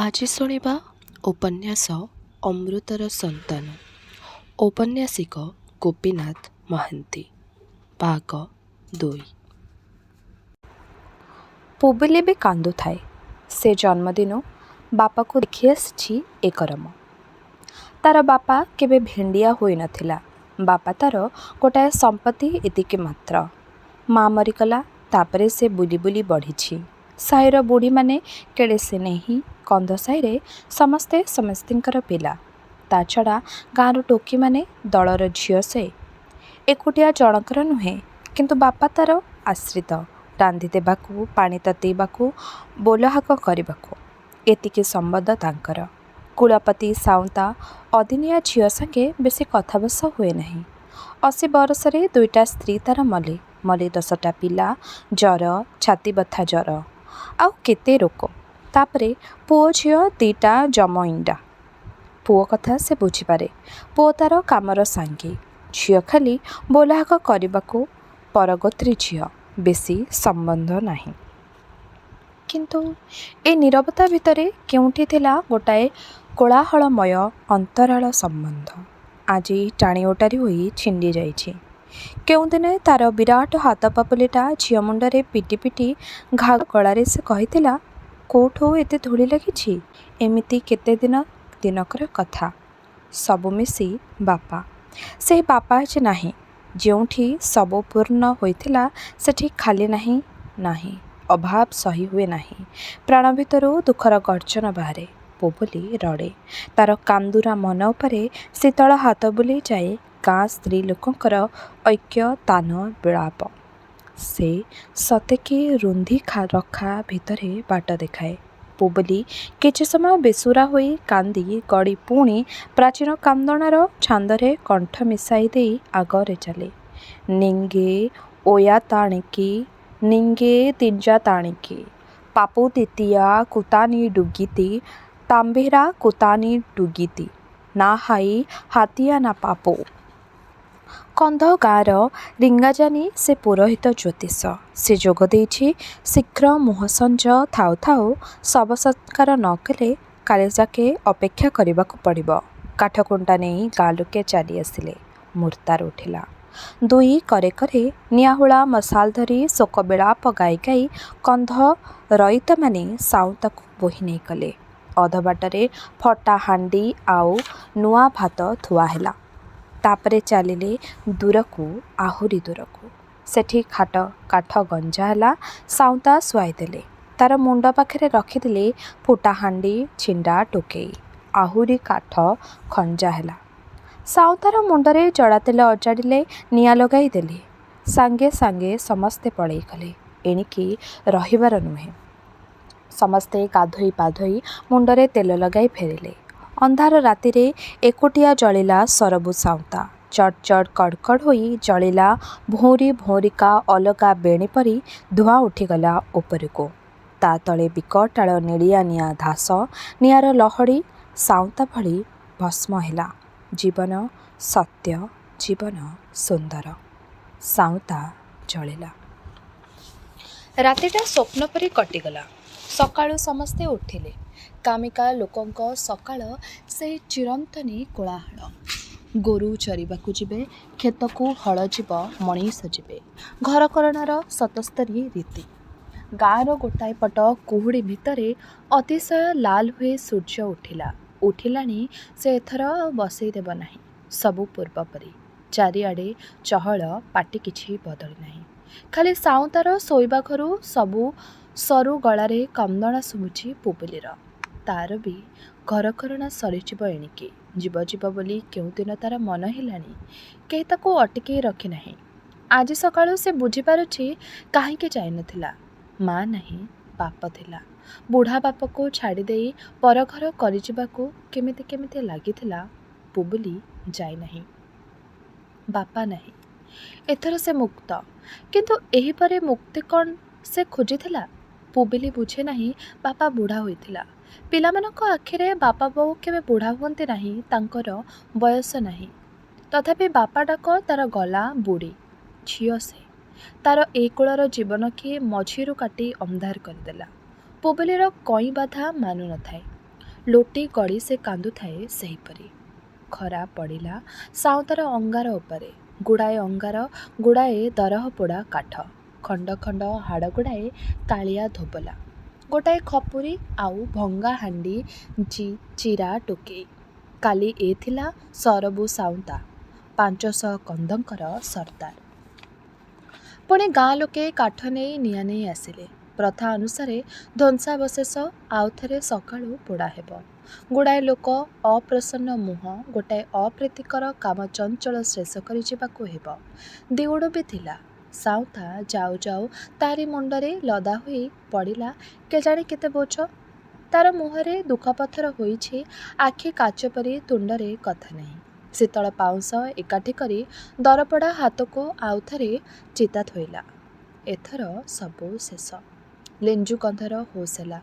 ଆଜି ଶୁଣିବା ଉପନ୍ୟାସ ଅମୃତର ସନ୍ତାନ। ଔପନ୍ୟାସିକ ଗୋପୀନାଥ ମହାନ୍ତି। ଭାଗ 2। ପୁବିଲି ବି କାନ୍ଦୁଥାଏ। ସେ ଜନ୍ମଦିନୁ ବାପାକୁ ଦେଖି ଆସିଛି ଏକରମ। ତାର ବାପା କେବେ ଭେଣ୍ଡିଆ ହୋଇନଥିଲା। ବାପା ତାର ଗୋଟାଏ ସମ୍ପତ୍ତି ଏତିକି ମାତ୍ର। ମା ମରିଗଲା। ତାପରେ ସେ ବୁଲି ବୁଲି ବଢ଼ିଛି। ସାହିର ବୁଢ଼ୀମାନେ କେଡ଼େ ସ୍ନେହୀ। କନ୍ଧ ସାହିରେ ସମସ୍ତେ ସମସ୍ତିଙ୍କର ପିଲା। ତା ଛଡ଼ା ଗାଁର ଟୋକିମାନେ ଦଳର ଝିଅ ସେ। ଏକୁଟିଆ ଜଣକର ନୁହେଁ। କିନ୍ତୁ ବାପା ତାର ଆଶ୍ରିତ। ରାନ୍ଧି ଦେବାକୁ, ପାଣି ତତେଇବାକୁ, ବୋଲହାକ କରିବାକୁ ଏତିକି ସମ୍ବନ୍ଧ ତାଙ୍କର। କୁଳପତି ସାଉଁତା ଅଦିନିଆ ଝିଅ ସାଙ୍ଗେ ବେଶୀ କଥାବସା ହୁଏ ନାହିଁ। 80 ବରଷରେ 2ଟା ସ୍ତ୍ରୀ ତାର ମଲେ। ମଲେ 10ଟା ପିଲା, ଜର, ଛାତିବଥା ଜର, ଆଉ କେତେ ରୋଗ। ତାପରେ ପୁଅ ଝିଅ 2ଟା ଜମଇଣ୍ଡା। ପୁଅ କଥା ସେ ବୁଝିପାରେ। ପୁଅ ତାର କାମର ସାଙ୍ଗୀ। ଝିଅ ଖାଲି ବୋଲହାକ କରିବାକୁ। ପରଗୋତ୍ରୀ ଝିଅ। ବେଶୀ ସମ୍ବନ୍ଧ ନାହିଁ। କିନ୍ତୁ ଏ ନୀରବତା ଭିତରେ କେଉଁଠି ଥିଲା ଗୋଟାଏ କୋଳାହଳମୟ ଅନ୍ତରାଳ ସମ୍ବନ୍ଧ। ଆଜି ଟାଣି ଓଟାରି ହୋଇ ଛିଣ୍ଡି ଯାଇଛି। କେଉଁଦିନେ ତାର ବିରାଟ ହାତ ପାପୁଲିଟା ଝିଅ ମୁଣ୍ଡରେ ପିଟି ପିଟି ଘା ଗଳାରେ ସେ କହିଥିଲା, କୋଉଠୁ ଏତେ ଧୂଳି ଲାଗିଛି? ଏମିତି କେତେ ଦିନକର କଥା। ସବୁ ମିଶି ବାପା। ସେହି ବାପା ଆଜି ନାହିଁ। ଯେଉଁଠି ସବୁ ପୂର୍ଣ୍ଣ ହୋଇଥିଲା ସେଠି ଖାଲି ନାହିଁ। ନାହିଁ। ଅଭାବ ସହି ହୁଏ ନାହିଁ। ପ୍ରାଣ ଭିତରୁ ଦୁଃଖର ଗର୍ଜନ ବାହାରେ। ପୁବୁଲି ରଡ଼େ। ତାର କାନ୍ଦୁରା ମନ ଉପରେ ଶୀତଳ ହାତ ବୁଲେଇ ଯାଏ ଗାଁ ସ୍ତ୍ରୀ ଲୋକଙ୍କର ଐକ୍ୟତାନ ବିଳାପ। ସେ ସତେକି ରୁନ୍ଧି ରଖା ଭିତରେ ବାଟ ଦେଖାଏ। ପୁବୁଲି କିଛି ସମୟ ବେସୁରା ହୋଇ କାନ୍ଦି ଗଡ଼ି ପୁଣି ପ୍ରାଚୀନ କାନ୍ଦଣାର ଛାନ୍ଦରେ କଣ୍ଠ ମିଶାଇ ଦେଇ ଆଗରେ ଚାଲେ। ନିଙ୍ଗେ ଓୟା ତାଣିକି, ନିଙ୍ଗେ ତିଞ୍ଜା ତାଣିକି, ପାପୁ ତିତିଆ କୁତାନି ଡୁଗିତି, ତାମ୍ବେରା କୁତାନି ଡୁଗିତି, ନା ହାଇ ହାତିଆ ନା ପାପୁ। କନ୍ଧ ଗାଁର ରିଙ୍ଗାଜାନି ସେ ପୁରୋହିତ ଜ୍ୟୋତିଷ। ସେ ଯୋଗ ଦେଇଛି ଶୀଘ୍ର ମୁହଁସଞ୍ଜ ଥାଉ ଥାଉ ଶବ ସତ୍କାର ନ କଲେ କାଲିଯାକେ ଅପେକ୍ଷା କରିବାକୁ ପଡ଼ିବ। କାଠକୁଣ୍ଟା ନେଇ ଗାଁ ଲୋକେ ଚାଲି ଆସିଲେ। ମୁର୍ତ୍ତାର ଉଠିଲା। 2 କରେ କରେ ନିଆହୁଳା ମଶାଲ ଧରି ଶୋକ ବିଳାପ ଗାଇ ଗାଇ କନ୍ଧ ରଇତମାନେ ସାଉଁତାକୁ ବୋହି ନେଇଗଲେ। ଅଧବାଟରେ ଫଟା ହାଣ୍ଡି ଆଉ ନୂଆ ଭାତ ଥୁଆ ହେଲା। ତାପରେ ଚାଲିଲେ ଦୂରକୁ, ଆହୁରି ଦୂରକୁ। ସେଠି କାଠ ଗଞ୍ଜା ହେଲା। ସାଉଁତା ଶୁଆଇ ଦେଲେ। ତାର ମୁଣ୍ଡ ପାଖରେ ରଖିଦେଲେ ଫୁଟା ହାଣ୍ଡି, ଛିଣ୍ଡା ଟୋକେଇ। ଆହୁରି କାଠ ଖଞ୍ଜା ହେଲା। ସାଉଁତାର ମୁଣ୍ଡରେ ଜଡ଼ା ତେଲ ଅଜାଡ଼ିଲେ, ନିଆଁ ଲଗାଇ ଦେଲେ। ସାଙ୍ଗେ ସାଙ୍ଗେ ସମସ୍ତେ ପଳେଇ ଗଲେ। ଏଣିକି ରହିବାର ନୁହେଁ। ସମସ୍ତେ ଗାଧୋଇ ପାଧୋଇ ମୁଣ୍ଡରେ ତେଲ ଲଗାଇ ଫେରିଲେ। ଅନ୍ଧାର ରାତିରେ ଏକୁଟିଆ ଜଳିଲା ସରବୁ ସାଉଁତା। ଚଡ଼ ଚଡ଼ କଡ଼୍ କଡ଼୍ ହୋଇ ଜଳିଲା ଭଉଁରୀ ଭଉଁରିକା ଅଲଗା ବେଣୀ ପରି ଧୂଆଁ ଉଠିଗଲା ଉପରକୁ। ତା ତଳେ ବିକଟାଳ ନେଳିଆ ନିଆଁ ଧାସ। ନିଆଁର ଲହଡ଼ି ସାଉଁତା ଭଳି ଭସ୍ମ ହେଲା। ଜୀବନ ସତ୍ୟ, ଜୀବନ ସୁନ୍ଦର। ସାଉଁତା ଜଳିଲା। ରାତିଟା ସ୍ୱପ୍ନ ପରି କଟିଗଲା। ସକାଳୁ ସମସ୍ତେ ଉଠିଲେ। କାମିକା ଲୋକଙ୍କ ସକାଳ ସେହି ଚିରନ୍ତନୀ କୋଳାହଳ। ଗୋରୁ ଚରିବାକୁ ଯିବେ, କ୍ଷେତକୁ ହଳ ଯିବ, ମଣିଷ ଯିବେ। ଘରକରଣାର ସତସ୍ତରୀ ରୀତି। ଗାଁର ଗୋଟାଏ ପଟ କୁହୁଡ଼ି ଭିତରେ ଅତିଶୟ ଲାଲ ହୋଇ ସୂର୍ଯ୍ୟ ଉଠିଲା। ଉଠିଲାଣି ସେ ଏଥର ଆଉ ବସେଇ ଦେବ ନାହିଁ। ସବୁ ପୂର୍ବ ପରି। ଚାରିଆଡ଼େ ଚହଳ, ପାଟି କିଛି ବଦଳି ନାହିଁ। ଖାଲି ସାଉଁତାର ଶୋଇବା ଘରୁ ସବୁ ସରୁ ଗଳାରେ କନ୍ଦଣା ଶୁଭୁଛି ପୁବୁଲିର। ତାର ବି ଘରକରଣା ସରିଯିବ ଏଣିକି। ଯିବ ଯିବ ବୋଲି କେଉଁଦିନ ତାର ମନ ହେଲାଣି। କେହି ତାକୁ ଅଟକେଇ ରଖି ନାହିଁ। ଆଜି ସକାଳୁ ସେ ବୁଝିପାରୁଛି କାହିଁକି ଯାଇନଥିଲା। ମା ନାହିଁ, ବାପ ଥିଲା। ବୁଢ଼ା ବାପକୁ ଛାଡ଼ିଦେଇ ପରଘର କରିଯିବାକୁ କେମିତି ଲାଗିଥିଲା। ପୁବୁଲି ଯାଇନାହିଁ। ବାପା ନାହିଁ। ଏଥର ସେ ମୁକ୍ତ। କିନ୍ତୁ ଏହିପରି ମୁକ୍ତି କ'ଣ ସେ ଖୋଜିଥିଲା? ପୁବୁଲି ବୁଝେ ନାହିଁ। ବାପା ବୁଢ଼ା ହୋଇଥିଲା। ପିଲାମାନଙ୍କ ଆଖିରେ ବାପା ବୋଉ କେବେ ବୁଢ଼ା ହୁଅନ୍ତି ନାହିଁ। ତାଙ୍କର ବୟସ ନାହିଁ। ତଥାପି ବାପା ଡାକ ତାର ଗଲା। ବୁଢ଼ୀ ଝିଅ ସେ। ତାର ଏ କୂଳର ଜୀବନ କିଏ ମଝିରୁ କାଟି ଅନ୍ଧାର କରିଦେଲା। ପୁବୁଲିର କଇଁ ବାଧା ମାନୁ ନଥାଏ। ଲୋଟି ଗଡ଼ି ସେ କାନ୍ଦୁଥାଏ ସେହିପରି। ଖରା ପଡ଼ିଲା ସାଉଁତାର ଅଙ୍ଗାର ଉପରେ, ଗୁଡ଼ାଏ ଦରହ ପୋଡ଼ା କାଠ, ଖଣ୍ଡ ଖଣ୍ଡ ହାଡ଼ ଗୁଡ଼ାଏ କାଳିଆ ଧୋବଲା, ଗୋଟାଏ ଖପୁରି ଆଉ ଭଙ୍ଗା ହାଣ୍ଡି ଚିରା ଟୋକେଇ। କାଲି ଏ ଥିଲା ସରବୁ ସାଉଁତା, 500 କନ୍ଧଙ୍କର ସର୍ଦ୍ଦାର। ପୁଣି ଗାଁ ଲୋକେ କାଠ ନେଇ ନିଆଁ ନେଇ ଆସିଲେ। ପ୍ରଥା ଅନୁସାରେ ଧ୍ୱଂସାବଶେଷ ଆଉ ଥରେ ସକାଳୁ ପୋଡ଼ା ହେବ। ଗୁଡ଼ାଏ ଲୋକ, ଅପ୍ରସନ୍ନ ମୁହଁ, ଗୋଟାଏ ଅପ୍ରୀତିକର କାମ ଚଞ୍ଚଳ ଶେଷ କରି ଯିବାକୁ ହେବ। ଦିଉଡ଼ ବି ଥିଲା। ସାଉଁତା ଯାଉ ଯାଉ ତାରି ମୁଣ୍ଡରେ ଲଦା ହୋଇ ପଡ଼ିଲା କେଜାଣି କେତେ ବୋଝ। ତାର ମୁହଁରେ ଦୁଃଖପଥର ହୋଇଛି, ଆଖି କାଚ ପରି, ତୁଣ୍ଡରେ କଥା ନାହିଁ। ଶୀତଳ ପାଉଁଶ ଏକାଠି କରି ଦରପୋଡ଼ା ହାତକୁ ଆଉ ଥରେ ଚିତା ଥୋଇଲା। ଏଥର ସବୁ ଶେଷ। ଲେଞ୍ଜୁ କନ୍ଧର ହୋସ ହେଲା।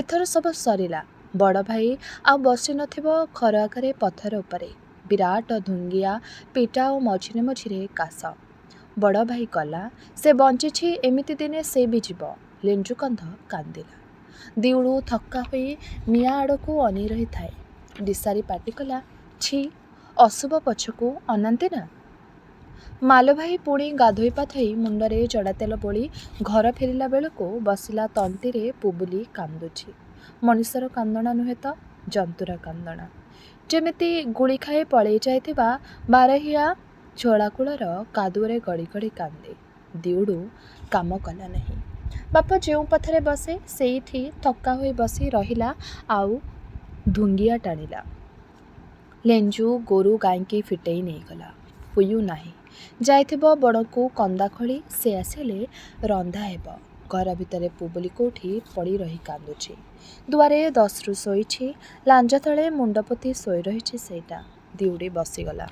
ଏଥର ସବୁ ସରିଲା। ବଡ଼ ଭାଇ ଆଉ ବସି ନଥିବ ଘର ଆଗରେ ପଥର ଉପରେ। ବିରାଟ ଧୁଙ୍ଗିଆ ପିଟା ଓ ମଝିରେ ମଝିରେ କାଶ। ବଡ଼ ଭାଇ ଗଲା, ସେ ବଞ୍ଚିଛି, ଏମିତି ଦିନେ ସେ ବି ଯିବ। ଲେଞ୍ଜୁ କନ୍ଧ କାନ୍ଦିଲା। ଦିଉଳୁ ଥକ୍କା ହୋଇ ନିଆଁ ଆଡ଼କୁ ଅନେଇ ରହିଥାଏ। ଦିଶାରୀ ପାଟି କଲା, ଛି, ଅଶୁଭ ପଛକୁ ଅନାନ୍ତି ନା। ମାଲ ଭାଇ ପୁଣି ଗାଧୋଇ ପାଧୋଇ ମୁଣ୍ଡରେ ଜଡ଼ା ତେଲ ବୋଳି ଘର ଫେରିଲା ବେଳକୁ ବସିଲା ତନ୍ତୀରେ ପୁବୁଲି କାନ୍ଦୁଛି। ମଣିଷର କାନ୍ଦଣା ନୁହେଁ ତ, ଜନ୍ତୁର କାନ୍ଦଣା। ଯେମିତି ଗୁଳି ଖାଇ ପଳେଇ ଯାଇଥିବା ବାରହିଆ ଝୋଳାକୂଳର କାଦୁଅରେ ଗଡ଼ି ଗଡ଼ି କାନ୍ଦେ। ଦିଉଡ଼ୁ କାମ କଲା ନାହିଁ। ବାପ ଯେଉଁ ପଥରେ ବସେ ସେଇଠି ଥକ୍କା ହୋଇ ବସି ରହିଲା ଆଉ ଧୁଙ୍ଗିଆ ଟାଣିଲା। ଲେଞ୍ଜୁ ଗୋରୁ ଗାଈଙ୍କି ଫିଟେଇ ନେଇଗଲା। ପୁୟୁ ନାହିଁ, ଯାଇଥିବ ବଣକୁ କନ୍ଦା ଖୋଳି, ସେ ଆସିଲେ ରନ୍ଧା ହେବ। ଘର ଭିତରେ ପୁବୁଲି କୋଉଠି ପଡ଼ି ରହି କାନ୍ଦୁଛି। ଦୁଆରେ ଦସ୍ୟୁ ଶୋଇଛି, ଲାଞ୍ଜ ତଳେ ମୁଣ୍ଡ ପୋତି ଶୋଇ ରହିଛି ସେଇଟା। ଦିଉଡ଼ି ବସିଗଲା।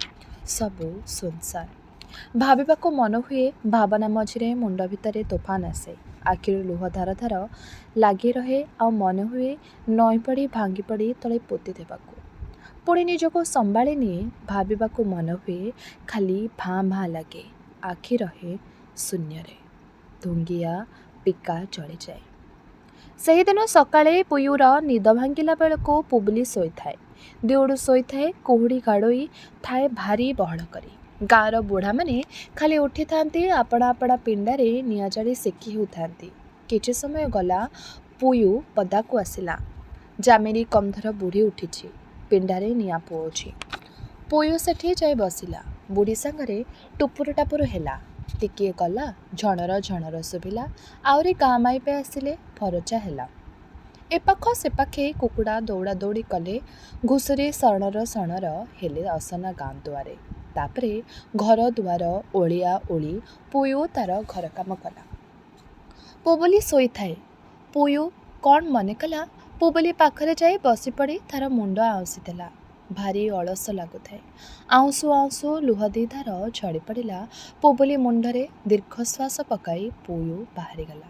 ସବୁ ସୁନସାନ। ଭାବିବାକୁ ମନ ହୁଏ, ଭାବନା ମଝିରେ ମୁଣ୍ଡ ଭିତରେ ତୋଫାନ ଆସେ। ଆଖିରୁ ଲୁହ ଧାର ଧାର ଲାଗି ରହେ ଆଉ ମନେ ହୁଏ ନଇଁ ପଡ଼ି ଭାଙ୍ଗି ପଡ଼ି ତଳେ ପୋତି ଦେବାକୁ। ପୁଣି ନିଜକୁ ସମ୍ଭାଳି ନିଏ। ଭାବିବାକୁ ମନ ହୁଏ, ଖାଲି ଭାଁ ଭାଁ ଲାଗେ। ଆଖି ରହେ ଶୂନ୍ୟରେ। ଧୁଙ୍ଗିଆ ପିକା ଚଳିଯାଏ। ସେହିଦିନ ସକାଳେ ପୁୟୁର ନିଦ ଭାଙ୍ଗିଲା ବେଳକୁ ପୁବୁଲି ଶୋଇଥାଏ। ଦିଉଡ଼ୁ ଶୋଇଥାଏ। କୁହୁଡ଼ି ଗାଡ଼ୋଇ ଥାଏ ଭାରି ବହଳ କରି। ଗାଁର ବୁଢ଼ାମାନେ ଖାଲି ଉଠିଥାନ୍ତି, ଆପଣା ଆପଣା ପିଣ୍ଡାରେ ନିଆଁ ଜାଳି ସେକି ହେଉଥାନ୍ତି। କିଛି ସମୟ ଗଲା, ପୁୟୁ ପଦାକୁ ଆସିଲା। ଯାମିନୀ କନ୍ଧର ବୁଢ଼ୀ ଉଠିଛି, ପିଣ୍ଡାରେ ନିଆଁ ପୁଅଉଛି। ପୁୟୁ ସେଠି ଯାଇ ବସିଲା। ବୁଢ଼ୀ ସାଙ୍ଗରେ ଟୁପୁରୁ ଟାପୁରୁ ହେଲା। ଟିକିଏ ଗଲା, ଝଣର ଝଣର ଶୁଭିଲା। ଆହୁରି ଗାଁ ମାଇପେ ଆସିଲେ, ଫରଚା ହେଲା। ଏପାଖ ସେପାଖେ କୁକୁଡ଼ା ଦୌଡ଼ା ଦୌଡ଼ି କଲେ। ଘୁଷୁରି ସଣର ସଣର ହେଲେ ଅସନା ଗାଁ ଦୁଆରେ। ତାପରେ ଘର ଦୁଆର ଓଳିଆ ଓଳି ପୁୟୁ ତାର ଘର କାମ କଲା। ପୁବୁଲି ଶୋଇଥାଏ। ପୁୟୁ କ'ଣ ମନେ କଲା, ପୁବୁଲି ପାଖରେ ଯାଇ ବସିପଡ଼ି ତାର ମୁଣ୍ଡ ଆଉଁସି ଦେଲା। ଭାରି ଅଳସ ଲାଗୁଥାଏ। ଆଉଁସୁ ଆଉଁସୁ ଲୁହ ଦି ଧାର ଝଡ଼ି ପଡ଼ିଲା ପୁବୁଲି ମୁଣ୍ଡରେ। ଦୀର୍ଘଶ୍ୱାସ ପକାଇ ପୁୟୁ ବାହାରିଗଲା।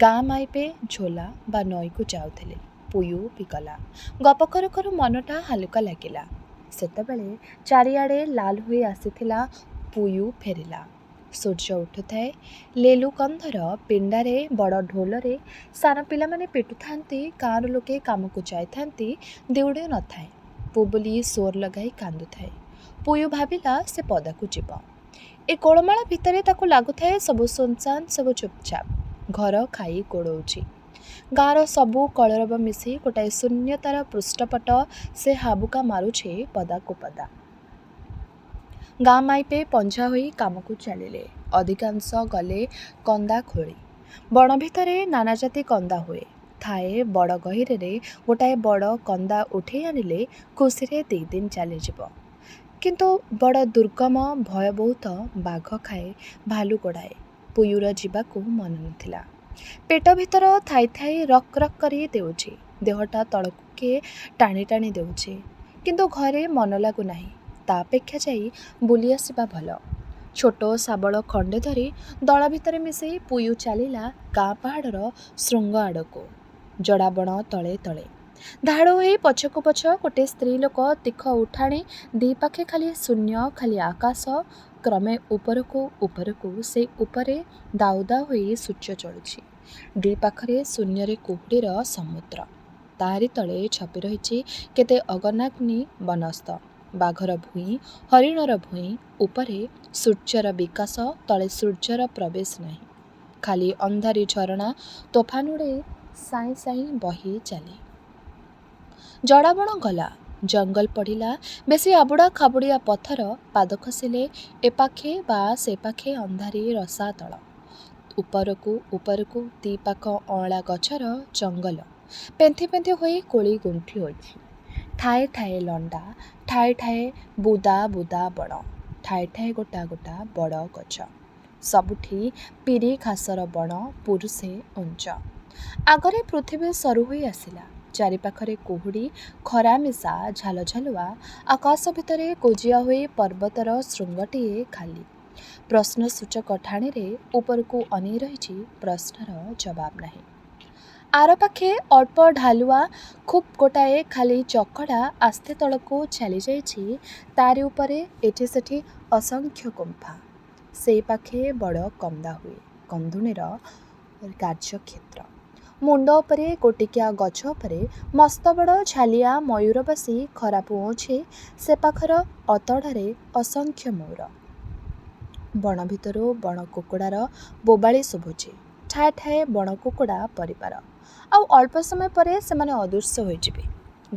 ଗାଁ ମାଇପେ ଝୋଲା ବା ନଈକୁ ଯାଉଥିଲେ। ପୁୟୁ ବି ଗଲା। ଗପ କରୁ କରୁ ମନଟା ହାଲୁକା ଲାଗିଲା। ସେତେବେଳେ ଚାରିଆଡ଼େ ଲାଲ ହୋଇ ଆସିଥିଲା। ପୁୟୁ ଫେରିଲା। ସୂର୍ଯ୍ୟ ଉଠୁଥାଏ। ଲେଲୁ କନ୍ଧର ପିଣ୍ଡାରେ ବଡ଼ ଢୋଲରେ ସାନ ପିଲାମାନେ ପିଟୁଥାନ୍ତି। ଗାଁର ଲୋକେ କାମକୁ ଯାଇଥାନ୍ତି। ଦିଉଡ଼ି ନଥାଏ। ପୁବୁଲି ସୋର ଲଗାଇ କାନ୍ଦୁଥାଏ। ପୁୟୁ ଭାବିଲା ସେ ପଦାକୁ ଯିବ। ଏ ଗୋଳମାଳ ଭିତରେ ତାକୁ ଲାଗୁଥାଏ ସବୁ ସୁନସାନ, ସବୁ ଚୁପଚାପ। ଘର ଖାଇ ଗୋଡ଼ଉଛି। ଗାଁର ସବୁ କଳରବ ମିଶି ଗୋଟାଏ ଶୂନ୍ୟତାର ପୃଷ୍ଠପଟ ସେ ହାବୁକା ମାରୁଛି ପଦାକୁ ପଦା। ଗାଁ ମାଇପେ ପଞ୍ଝା ହୋଇ କାମକୁ ଚାଲିଲେ। ଅଧିକାଂଶ ଗଲେ କନ୍ଦା ଖୋଳି। ବଣ ଭିତରେ ନାନାଜାତି କନ୍ଦା ହୁଏ। ଥାଏ ବଡ଼ ଗହୀରରେ ଗୋଟାଏ ବଡ଼ କନ୍ଦା ଉଠେଇ ଆଣିଲେ ଖୁସିରେ 2 ଦିନ ଚାଲିଯିବ। କିନ୍ତୁ ବଡ଼ ଦୁର୍ଗମ, ଭୟ ବହୁତ, ବାଘ ଖାଏ, ଭାଲୁ ଗୋଡ଼ାଏ। ପୁୟୁର ଯିବାକୁ ମନ ନଥିଲା। ପେଟ ଭିତର ଥାଇ ଥାଇ ରକ୍ ରକ୍ କରି ଦେଉଛି। ଦେହଟା ତଳକୁ କିଏ ଟାଣି ଟାଣି ଦେଉଛି। କିନ୍ତୁ ଘରେ ମନ ଲାଗୁନାହିଁ। ତା ଅପେକ୍ଷା ଯାଇ ବୁଲି ଆସିବା ଭଲ। ଛୋଟ ଶାବଳ ଖଣ୍ଡେ ଧରି ଦଳ ଭିତରେ ମିଶେଇ ପୁୟୁ ଚାଲିଲା ଗାଁ ପାହାଡ଼ର ଶୃଙ୍ଗ ଆଡ଼କୁ। ଜଡ଼ାବଣ ତଳେ ତଳେ ଧାଡ଼ ହୋଇ ପଛକୁ ପଛ ଗୋଟିଏ ସ୍ତ୍ରୀ ଲୋକ ତୀଖ ଉଠାଣି, ଦି ପାଖେ ଖାଲି ଶୂନ୍ୟ, ଖାଲି ଆକାଶ। କ୍ରମେ ଉପରକୁ ଉପରକୁ, ସେଇ ଉପରେ ଦାଉ ଦାଉ ହୋଇ ସୂର୍ଯ୍ୟ ଜଳୁଛି। ଦି ପାଖରେ ଶୂନ୍ୟରେ କୁହୁଡ଼ିର ସମୁଦ୍ର। ତାହାରି ତଳେ ଛପି ରହିଛି କେତେ ଅଗନାଗ୍ନି ବନସ୍ତ। ବାଘର ଭୂଇଁ, ହରିଣର ଭୂଇଁ, ଉପରେ ସୂର୍ଯ୍ୟର ବିକାଶ, ତଳେ ସୂର୍ଯ୍ୟର ପ୍ରବେଶ ନାହିଁ। ଖାଲି ଅନ୍ଧାରୀ ଝରଣା ତୋଫାନ ଉଡ଼େ, ସାଇଁ ସାଇଁ ବହି ଚାଲେ। ଜଡ଼ାବଣ ଗଲା, ଜଙ୍ଗଲ ପଡ଼ିଲା, ବେଶୀ ଆବୁଡ଼ା ଖାବୁଡ଼ିଆ ପଥର, ପାଦ ଖସିଲେ ଏପାଖେ ବା ସେପାଖେ ଅନ୍ଧାରୀ ରସାତଳ। ଉପରକୁ ଉପରକୁ ଦିପାଖ ଅଁଳା ଗଛର ଜଙ୍ଗଲ, ପେନ୍ଥି ପେନ୍ଥି ହୋଇ କୋଳି ଗୁନ୍ଥି ହୋଇଛି। ଠାଏ ଠାଏ ଲଣ୍ଡା, ଠାଏ ଠାଏ ବୁଦା ବୁଦା ବଣ, ଠାଏ ଠାଏ ଗୋଟା ଗୋଟା ବଡ଼ ଗଛ। ସବୁଠି ପିରି ଘାସର ବଣ, ପୁରୁଷେ ଉଞ୍ଚ। ଆଗରେ ପୃଥିବୀ ସରୁ ହୋଇ ଆସିଲା। ଚାରିପାଖରେ କୁହୁଡ଼ି, ଖରା ମିଶା ଝାଲଝାଲୁଆ ଆକାଶ ଭିତରେ କୋଜିଆ ହୋଇ ପର୍ବତର ଶୃଙ୍ଗଟିଏ ଖାଲି। ପ୍ରଶ୍ନସୂଚକ ଠାଣିରେ ଉପରକୁ ଅନେଇ ରହିଛି, ପ୍ରଶ୍ନର ଜବାବ ନାହିଁ। ଆରପାଖେ ଅଳ୍ପ ଢାଲୁଆ ଖୁବ୍ ଗୋଟାଏ ଖାଲି ଚକଡ଼ା ଆସ୍ତେ ତଳକୁ ଚାଲିଯାଇଛି। ତାରି ଉପରେ ଏଠି ସେଠି ଅସଂଖ୍ୟ ଗୁମ୍ଫା। ସେଇ ପାଖେ ବଡ଼ କନ୍ଦା ହୁଏ, କନ୍ଦୁଣିର କାର୍ଯ୍ୟକ୍ଷେତ୍ର। ମୁଣ୍ଡ ଉପରେ ଗୋଟିକିଆ ଗଛ ଉପରେ ମସ୍ତବଡ଼ ଝାଲିଆ ମୟୂର ବସି ଖରା ପୁଉଁଛି। ସେ ପାଖର ଅତଡ଼ାରେ ଅସଂଖ୍ୟ ମୟୂର। ବଣ ଭିତରୁ ବଣ କୁକୁଡ଼ାର ବୋବାଳି ଶୁଭୁଛି। ଠାଏ ଠାଏ ବଣ କୁକୁଡ଼ା ପରିବାର। ଆଉ ଅଳ୍ପ ସମୟ ପରେ ସେମାନେ ଅଦୃଶ୍ୟ ହୋଇଯିବେ।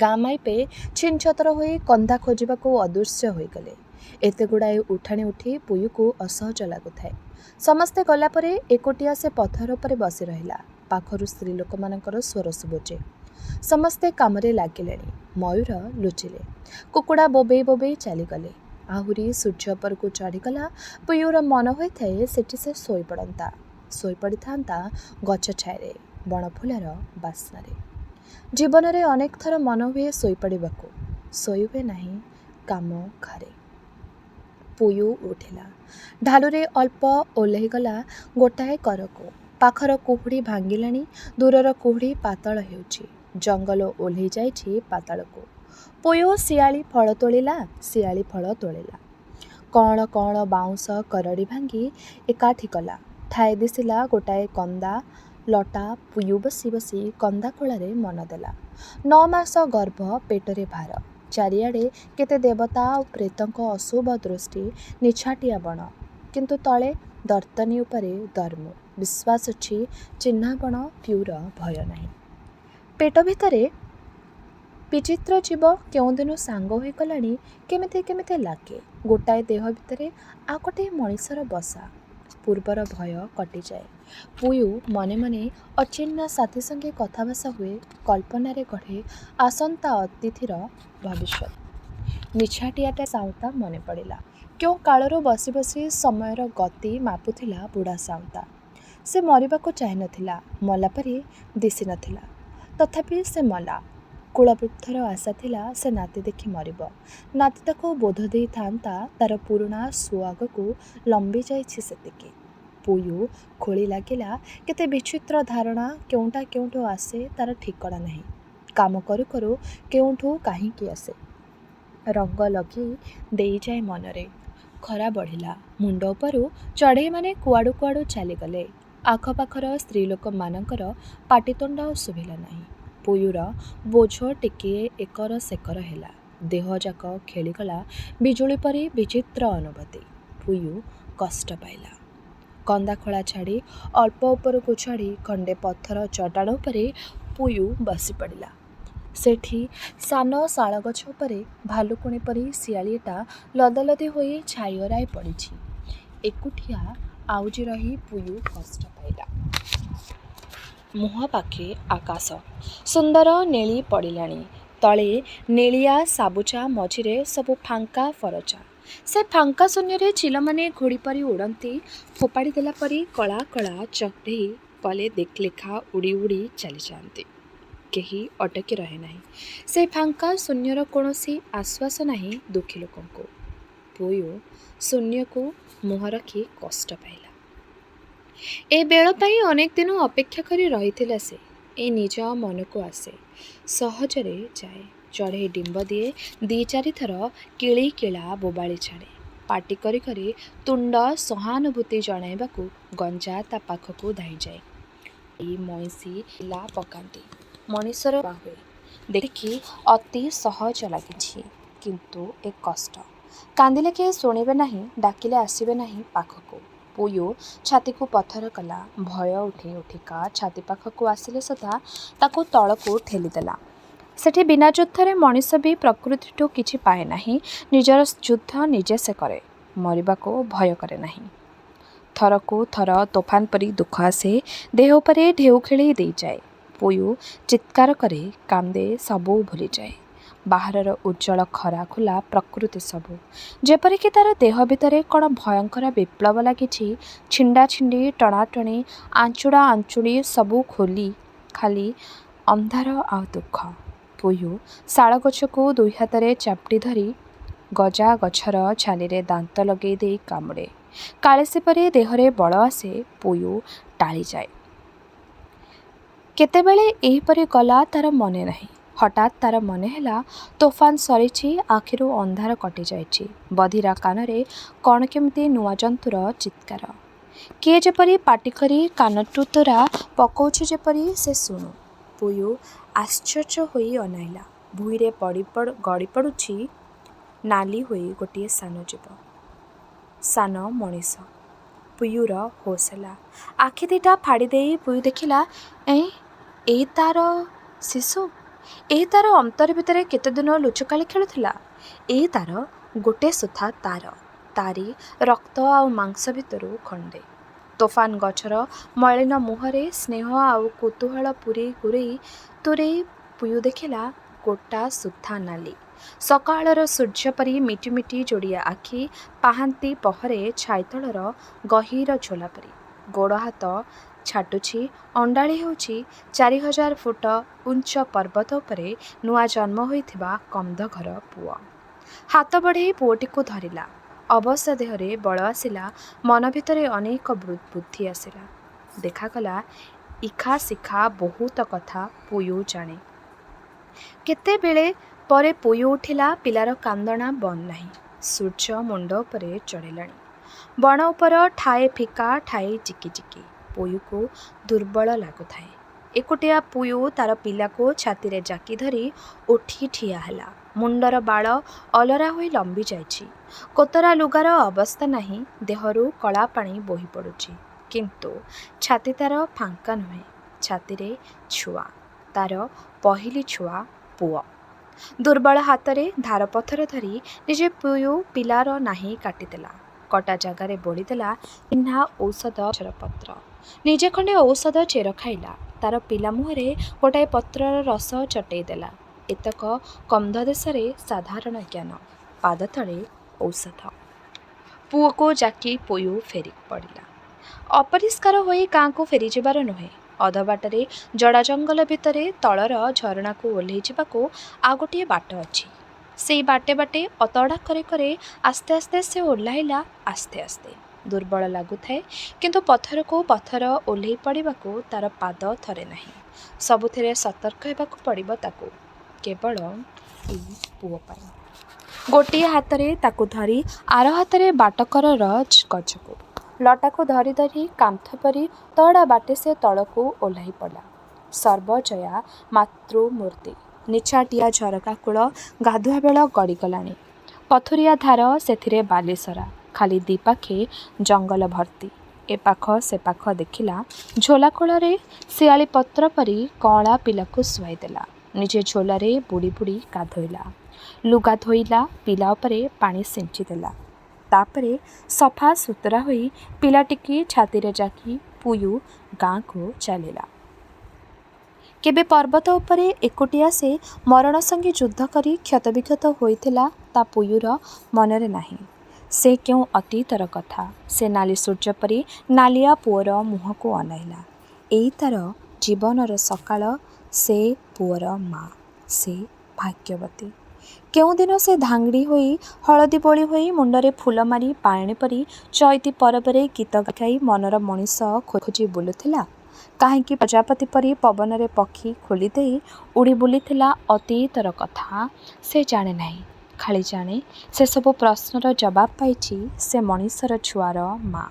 ଗାଁ ମାଇପେ ଛିନଛତର ହୋଇ କନ୍ଦା ଖୋଜିବାକୁ ଅଦୃଶ୍ୟ ହୋଇଗଲେ। ଏତେ ଗୁଡ଼ାଏ ଉଠାଣି ଉଠି ପୁୟୁକୁ ଅସହଜ ଲାଗୁଥାଏ। ସମସ୍ତେ ଗଲା ପରେ ଏକୁଟିଆ ସେ ପଥର ଉପରେ ବସି ରହିଲା। ପାଖରୁ ସ୍ତ୍ରୀ ଲୋକମାନଙ୍କର ସ୍ୱର ଶୁଭୁଛି। ସମସ୍ତେ କାମରେ ଲାଗିଲେଣି। ମୟୂର ଲୁଚିଲେ। କୁକୁଡ଼ା ବୋବେଇ ବୋବେଇ ଚାଲିଗଲେ। ଆହୁରି ସୂର୍ଯ୍ୟ ଉପରକୁ ଚଢ଼ିଗଲା। ପୁୟୁର ମନ ହୋଇଥାଏ ସେଠି ସେ ଶୋଇପଡ଼ନ୍ତା, ଶୋଇପଡ଼ିଥାନ୍ତା ଗଛ ଛାଇରେ, ବଣଫୁଲର ବାସ୍ନାରେ। ଜୀବନରେ ଅନେକ ଥର ମନ ହୁଏ ଶୋଇପଡ଼ିବାକୁ, ଶୋଇ ହୁଏ ନାହିଁ କାମ ଘରେ। ପୁୟୁ ଉଠିଲା। ଢାଲୁରେ ଅଳ୍ପ ଓହ୍ଲେଇଗଲା ଗୋଟାଏ କରକୁ। ପାଖର କୁହୁଡ଼ି ଭାଙ୍ଗିଲାଣି, ଦୂରର କୁହୁଡ଼ି ପାତଳ ହେଉଛି। ଜଙ୍ଗଲ ଓହ୍ଲେଇ ଯାଇଛି ପାତାଳକୁ। ପୁୟୁ ଶିଆଳି ଫଳ ତୋଳିଲା, ଶିଆଳି ଫଳ ତୋଳିଲା। କଅଁଳ କଅଁଳ ବାଉଁଶ କରଡ଼ି ଭାଙ୍ଗି ଏକାଠି କଲା। ଠାଏ ଦିଶିଲା ଗୋଟାଏ କନ୍ଦା ଲଟା। ପୁୟୁ ବସି ବସି କନ୍ଦା ଖୋଳାରେ ମନ ଦେଲା। 9 ମାସ ଗର୍ଭ, ପେଟରେ ଭାର। ଚାରିଆଡ଼େ କେତେ ଦେବତା ଆଉ ପ୍ରେତଙ୍କ ଅଶୁଭ ଦୃଷ୍ଟି, ନିଛାଟିଆ ବଣ। କିନ୍ତୁ ତଳେ ଦର୍ତ୍ତନୀ ଉପରେ ଦର୍ମୁ। ବିଶ୍ୱାସ ଅଛି, ଚିହ୍ନା ବଣ, ପ୍ୟୁର ଭୟ ନାହିଁ। ପେଟ ଭିତରେ ବିଚିତ୍ର ଜୀବ କେଉଁଦିନୁ ସାଙ୍ଗ ହୋଇଗଲାଣି କେମିତି କେମିତି ଲାଗେ। ଗୋଟାଏ ଦେହ ଭିତରେ ଆଉ ଗୋଟିଏ ମଣିଷର ବସା। ପୂର୍ବର ଭୟ କଟିଯାଏ। ପୁୟୁ ମନେ ମନେ ଅଚିହ୍ନା ସାଥୀ ସଙ୍ଗେ କଥାଭାଷା ହୁଏ, କଳ୍ପନାରେ ଗଢ଼େ ଆସନ୍ତା ଅତିଥିର ଭବିଷ୍ୟତ। ନିଛାଟିଆଟା ସାଉଁତା ମନେ ପଡ଼ିଲା। କେଉଁ କାଳରୁ ବସି ବସି ସମୟର ଗତି ମାପୁଥିଲା ବୁଢ଼ା ସାଉଁତା। ସେ ମରିବାକୁ ଚାହିଁନଥିଲା, ମଲା ପରି ଦିଶିନଥିଲା। ତଥାପି ସେ ମଲା। କୁଳବୃଦ୍ଧର ଆଶା ଥିଲା ସେ ନାତି ଦେଖି ମରିବ। ନାତି ତାକୁ ବୋଧ ଦେଇଥାନ୍ତା ତାର ପୁରୁଣା ସୁଆଗକୁ ଲମ୍ବି ଯାଇଛି ସେତିକି। ପୁୟୁ ଖୋଳି ଲାଗିଲା କେତେ ବିଚିତ୍ର ଧାରଣା କେଉଁଟା କେଉଁଠୁ ଆସେ ତାର ଠିକଣା ନାହିଁ। କାମ କରୁ କରୁ କେଉଁଠୁ କାହିଁକି ଆସେ। ରଙ୍ଗ ଲଗେଇ ଦେଇଯାଏ ମନରେ। ଖରା ବଢ଼ିଲା। ମୁଣ୍ଡ ଉପରୁ ଚଢ଼େଇମାନେ କୁଆଡ଼ୁ କୁଆଡ଼ୁ ଚାଲିଗଲେ। ଆଖପାଖର ସ୍ତ୍ରୀଲୋକମାନଙ୍କର ପାଟିତୁଣ୍ଡ ଆଉ ଶୁଭିଲା ନାହିଁ। ପୁୟୁର ବୋଝ ଟିକିଏ ଏକର ସେକର ହେଲା। ଦେହଯାକ ଖେଳିଗଲା ବିଜୁଳି ପରି ବିଚିତ୍ର ଅନୁଭୂତି। ପୁୟୁ କଷ୍ଟ ପାଇଲା। କନ୍ଦାଖୋଳା ଛାଡ଼ି ଅଳ୍ପ ଉପରକୁ ଚଢ଼ି ଖଣ୍ଡେ ପଥର ଚଟାଣ ଉପରେ ପୁୟୁ ବସି ପଡ଼ିଲା। ସେଠି ସାନ ଶାଳଗଛ ଉପରେ ଭାଲୁକୁଣି ପରି ଶିଆଳିଟା ଲଦଲଦି ହୋଇ ଛାଇ ଅରାଇ ପଡ଼ିଛି। ଏକୁଟିଆ ଆଉଜି ରହି ପୁୟୁ କଷ୍ଟ ପାଇଲା। ମୁହଁ ପାଖେ ଆକାଶ ସୁନ୍ଦର ନେଳି ପଡ଼ିଲାଣି। ତଳେ ନେଳିଆ ସାବୁଚା, ମଝିରେ ସବୁ ଫାଙ୍କା ଫରଚା। ସେ ଫାଙ୍କା ଶୂନ୍ୟରେ ଚିଲମାନେ ଘୁଡ଼ି ପରି ଉଡ଼ନ୍ତି। ଫୋପାଡ଼ି ଦେଲା ପରି କଳା କଳା ଚଢ଼େଇ ପଲେ ଲେଖା ଉଡ଼ି ଉଡ଼ି ଚାଲିଯାଆନ୍ତି। କେହି ଅଟକି ରହେ ନାହିଁ। ସେ ଫାଙ୍କା ଶୂନ୍ୟର କୌଣସି ଆଶ୍ୱାସ ନାହିଁ ଦୁଃଖୀ ଲୋକଙ୍କୁ। ପୁୟୁ ଶୂନ୍ୟକୁ ମୁହଁ ରଖି କଷ୍ଟ ପାଇଲା। ଏ ବେଳ ପାଇଁ ଅନେକ ଦିନ ଅପେକ୍ଷା କରି ରହିଥିଲା ସେ। ଏ ନିଜ ମନକୁ ଆସେ, ସହଜରେ ଯାଏ। ଚଢ଼େଇ ଡିମ୍ବ ଦିଏ, 2-4 ଥର କିଳି କିଳା ବୋବାଳି ଛାଡ଼େ। ପାଟି କରି କରି ତୁଣ୍ଡ ସହାନୁଭୂତି ଜଣାଇବାକୁ ଗଞ୍ଜା ତା ପାଖକୁ ଧାଇଁଯାଏ। ଏଇ ମଇଁଷି ପିଲା ପକାନ୍ତି। ମଣିଷର ହୁଏ। ଦେଖି ଅତି ସହଜ ଲାଗୁଛି, କିନ୍ତୁ ଏ କଷ୍ଟ। କାନ୍ଦିଲେ କେହି ଶୁଣିବେ ନାହିଁ, ଡାକିଲେ ଆସିବେ ନାହିଁ ପାଖକୁ। ପୁୟୁ ଛାତିକୁ ପଥର କଲା। ଭୟ ଉଠି ଉଠିକା ଛାତି ପାଖକୁ ଆସିଲେ ସୁଦ୍ଧା ତାକୁ ତଳକୁ ଠେଲିଦେଲା। ସେଠି ବିନା ଯୁଦ୍ଧରେ ମଣିଷ ବି ପ୍ରକୃତିଠୁ କିଛି ପାଏ ନାହିଁ। ନିଜର ଯୁଦ୍ଧ ନିଜେ ସେ କରେ, ମରିବାକୁ ଭୟ କରେ ନାହିଁ। ଥରକୁ ଥର ତୋଫାନ ପରି ଦୁଃଖ ଆସେ, ଦେହ ଉପରେ ଢେଉ ଖେଳି ଦେଇଯାଏ। ପୁୟୁ ଚିତ୍କାର କରେ, କାନ୍ଦେ, ସବୁ ଭୁଲିଯାଏ। ବାହାରର ଉଜ୍ଜଳ ଖରା ଖୋଲା ପ୍ରକୃତି ସବୁ, ଯେପରିକି ତା'ର ଦେହ ଭିତରେ କ'ଣ ଭୟଙ୍କର ବିପ୍ଳବ ଲାଗିଛି। ଛିଣ୍ଡା ଛିଣ୍ଡି, ଟଣାଟଣି, ଆଞ୍ଚୁଡ଼ା ଆଞ୍ଚୁଡ଼ି ସବୁ ଖୋଲି ଖାଲି ଅନ୍ଧାର ଆଉ ଦୁଃଖ। ପୁୟୁ ଶାଳ ଗଛକୁ ଦୁଇ ହାତରେ ଚାପଟି ଧରି ଗଜା ଗଛର ଛାଲିରେ ଦାନ୍ତ ଲଗେଇ ଦେଇ କାମୁଡ଼େ। କାଳିସୀ ପରି ଦେହରେ ବଳ ଆସେ, ପୁୟୁ ଟାଳିଯାଏ। କେତେବେଳେ ଏହିପରି ଗଲା ତା'ର ମନେ ନାହିଁ। ହଠାତ୍ ତା'ର ମନେ ହେଲା, ତୋଫାନ ସରିଛି, ଆଖିରୁ ଅନ୍ଧାର କଟିଯାଇଛି। ବଧିରା କାନରେ କ'ଣ କେମିତି ନୂଆ ଜନ୍ତୁର ଚିତ୍କାର। କିଏ ଯେପରି ପାଟି କରି କାନଟୁତରା ପକଉଛି ଯେପରି ସେ ଶୁଣୁ। ପୁୟୁ ଆଶ୍ଚର୍ଯ୍ୟ ହୋଇ ଅନାଇଲା। ଭୂଇଁରେ ଗଡ଼ି ପଡ଼ୁଛି ନାଲି ହୋଇ ଗୋଟିଏ ସାନ ଜୀବ, ସାନ ମଣିଷ। ପୁୟୁର ହୋସ୍ ହେଲା। ଆଖି ଦିଟା ଫାଡ଼ି ଦେଇ ପୁୟୁ ଦେଖିଲା, ଏଇ ତା'ର ଶିଶୁ। ଏଇ ତା'ର ଅନ୍ତର ଭିତରେ କେତେଦିନ ଲୁଚକାଳି ଖେଳୁଥିଲା। ଏଇ ତା'ର ଗୋଟେ ସୁଦ୍ଧା ତାରି ରକ୍ତ ଆଉ ମାଂସ ଭିତରୁ ଖଣ୍ଡେ। ତୋଫାନ ଗଛର ମଳିନ ମୁହଁରେ ସ୍ନେହ ଆଉ କୁତୂହଳ ପୂରେଇ ପୁୟୁ ଦେଖିଲା, ଗୋଟା ସୁଦ୍ଧା ନାଲି। ସକାଳର ସୂର୍ଯ୍ୟ ପରି ମିଟି ମିଟି ଯୋଡ଼ିଏ ଆଖି, ପାହାନ୍ତି ପହରେ ଛାଇତଳର ଗହୀର ଝୋଲା ପରି। ଗୋଡ଼ ହାତ ଛାଟୁଛି, ଅଣ୍ଡାଳି ହେଉଛି। 4000 ଫୁଟ ଉଞ୍ଚ ପର୍ବତ ଉପରେ ନୂଆ ଜନ୍ମ ହୋଇଥିବା କନ୍zabଘର ପୁଅ। ହାତ ବଢ଼େଇ ପୁଅଟିକୁ ଧରିଲା। ଅବଶ ଦେହରେ ବଳ ଆସିଲା, ମନ ଭିତରେ ଅନେକ ବୁଦ୍ଧି ଆସିଲା। ଦେଖାଗଲା, ଇଖା ଶିଖା ବହୁତ କଥା ପୁୟୁ ଜାଣେ। କେତେବେଳେ ପରେ ପୁୟୁ ଉଠିଲା। ପିଲାର କାନ୍ଦଣା ବନ୍ଦ ନାହିଁ। ସୂର୍ଯ୍ୟ ମୁଣ୍ଡ ଉପରେ ଚଢ଼ିଲାଣି। ବଣ ଉପର ଠାଏ ଫିକା, ଠାଏ ଚିକିଚିକି। ପୁୟୁକୁ ଦୁର୍ବଳ ଲାଗୁଥାଏ। ଏକୁଟିଆ ପୁୟୁ ତା'ର ପିଲାକୁ ଛାତିରେ ଜାକି ଧରି ଉଠି ଠିଆ ହେଲା। ମୁଣ୍ଡର ବାଳ ଅଲରା ହୋଇ ଲମ୍ବି ଯାଇଛି। କୋତରା ଲୁଗାର ଅବସ୍ଥା ନାହିଁ। ଦେହରୁ କଳା ପାଣି ବୋହି ପଡ଼ୁଛି। କିନ୍ତୁ ଛାତି ତା'ର ଫାଙ୍କା ନୁହେଁ। ଛାତିରେ ଛୁଆ, ତା'ର ପହିଲି ଛୁଆ, ପୁଅ। ଦୁର୍ବଳ ହାତରେ ଧାର ପଥର ଧରି ନିଜେ ପୁୟୁ ପିଲାର ନାହି କାଟିଦେଲା। କଟା ଜାଗାରେ ବୋଳିଦେଲା ଚିହ୍ନା ଔଷଧ ଗଛର ପତ୍ର। ନିଜେ ଖଣ୍ଡେ ଔଷଧ ଚେର ଖାଇଲା। ତା'ର ପିଲା ମୁହଁରେ ଗୋଟାଏ ପତ୍ରର ରସ ଚଟେଇ ଦେଲା। ଏତକ କନ୍ଧ ଦେଶରେ ସାଧାରଣ ଜ୍ଞାନ। ପାଦ ତଳେ ଔଷଧ। ପୁଅକୁ ଜାକି ପୁୟୁ ଫେରି ପଡ଼ିଲା। ଅପରିଷ୍କାର ହୋଇ ଗାଁକୁ ଫେରିଯିବାର ନୁହେଁ। ଅଧବାଟରେ ଜଡ଼ା ଜଙ୍ଗଲ ଭିତରେ ତଳର ଝରଣାକୁ ଓହ୍ଲେଇ ଯିବାକୁ ଆଉ ଗୋଟିଏ ବାଟ ଅଛି। ସେଇ ବାଟେ ଅତଡ଼ା କରେ ଆସ୍ତେ ଆସ୍ତେ ସେ ଓହ୍ଲାଇଲା। ଆସ୍ତେ ଆସ୍ତେ ଦୁର୍ବଳ ଲାଗୁଥାଏ, କିନ୍ତୁ ପଥରକୁ ପଥର ଓହ୍ଲେଇ ପଡ଼ିବାକୁ ତା'ର ପାଦ ଥରେ ନାହିଁ। ସବୁଥିରେ ସତର୍କ ହେବାକୁ ପଡ଼ିବ ତାକୁ, କେବଳ ଏଇ ପୁଅ ପାଇଁ। ଗୋଟିଏ ହାତରେ ତାକୁ ଧରି, ଆର ହାତରେ ବାଟକରର ଗଛକୁ। ଲଟାକୁ ଧରି ଧରି କାନ୍ଥ ପରି ତଡ଼ା ବାଟେ ସେ ତଳକୁ ଓହ୍ଲାଇ ପଡ଼ିଲା। ସର୍ବଜୟା ମାତୃମୂର୍ତ୍ତି। ନିଛାଟିଆ ଝରକା କୂଳ ଗାଧୁଆ ବେଳ ଗଡ଼ିଗଲାଣି। ପଥୁରିଆ ଧାର, ସେଥିରେ ବାଲିସରା। ଖାଲି ଦିପାଖେ ଜଙ୍ଗଲ ଭର୍ତ୍ତି। ଏ ପାଖ ସେ ପାଖ ଦେଖିଲା। ଝୋଲା କୋଳରେ ଶିଆଳି ପତ୍ର ପରି କଅଁଳା ପିଲାକୁ ଶୁଆଇ ଦେଲା। ନିଜେ ଝୋଲାରେ ବୁଡ଼ି ବୁଡ଼ି ଗାଧୋଇଲା। ଲୁଗା ଧୋଇଲା, ପିଲା ଉପରେ ପାଣି ସିଞ୍ଚି ଦେଲା। ତା'ପରେ ସଫା ସୁତୁରା ହୋଇ ପିଲାଟିକି ଛାତିରେ ଜାକି ପୁୟୁ ଗାଁକୁ ଚାଲିଲା। କେବେ ପର୍ବତ ଉପରେ ଏକୁଟିଆ ସେ ମରଣ ସଙ୍ଗେ ଯୁଦ୍ଧ କରି କ୍ଷତବିକ୍ଷତ ହୋଇଥିଲା, ତା' ପୁୟୁର ମନରେ ନାହିଁ। ସେ କେଉଁ ଅତୀତର କଥା। ସେ ନାଲି ସୂର୍ଯ୍ୟ ପରି ନାଲିଆ ପୁଅର ମୁହଁକୁ ଅନାଇଲା। ଏଇ ତା'ର ଜୀବନର ସକାଳ। ସେ ପୁଅର ମା'। ସେ ଭାଗ୍ୟବତୀ। କେଉଁଦିନ ସେ ଧାଙ୍ଗଡ଼ି ହୋଇ, ହଳଦୀ ବୋଳି ହୋଇ, ମୁଣ୍ଡରେ ଫୁଲ ମାରି, ବାୟାଣୀ ପରି ଚଇତି ପରବରେ ଗୀତ ଗାଇ ମନର ମଣିଷ ଖୋଜି ବୁଲୁଥିଲା। କାହିଁକି ପ୍ରଜାପତି ପରି ପବନରେ ପକ୍ଷୀ ଖୋଲିଦେଇ ଉଡ଼ି ବୁଲିଥିଲା ଅତୀତର କଥା ସେ ଜାଣେ ନାହିଁ। ଖାଲି ଜାଣେ, ସେସବୁ ପ୍ରଶ୍ନର ଜବାବ ପାଇଛି ସେ ମଣିଷର ଛୁଆର ମା'।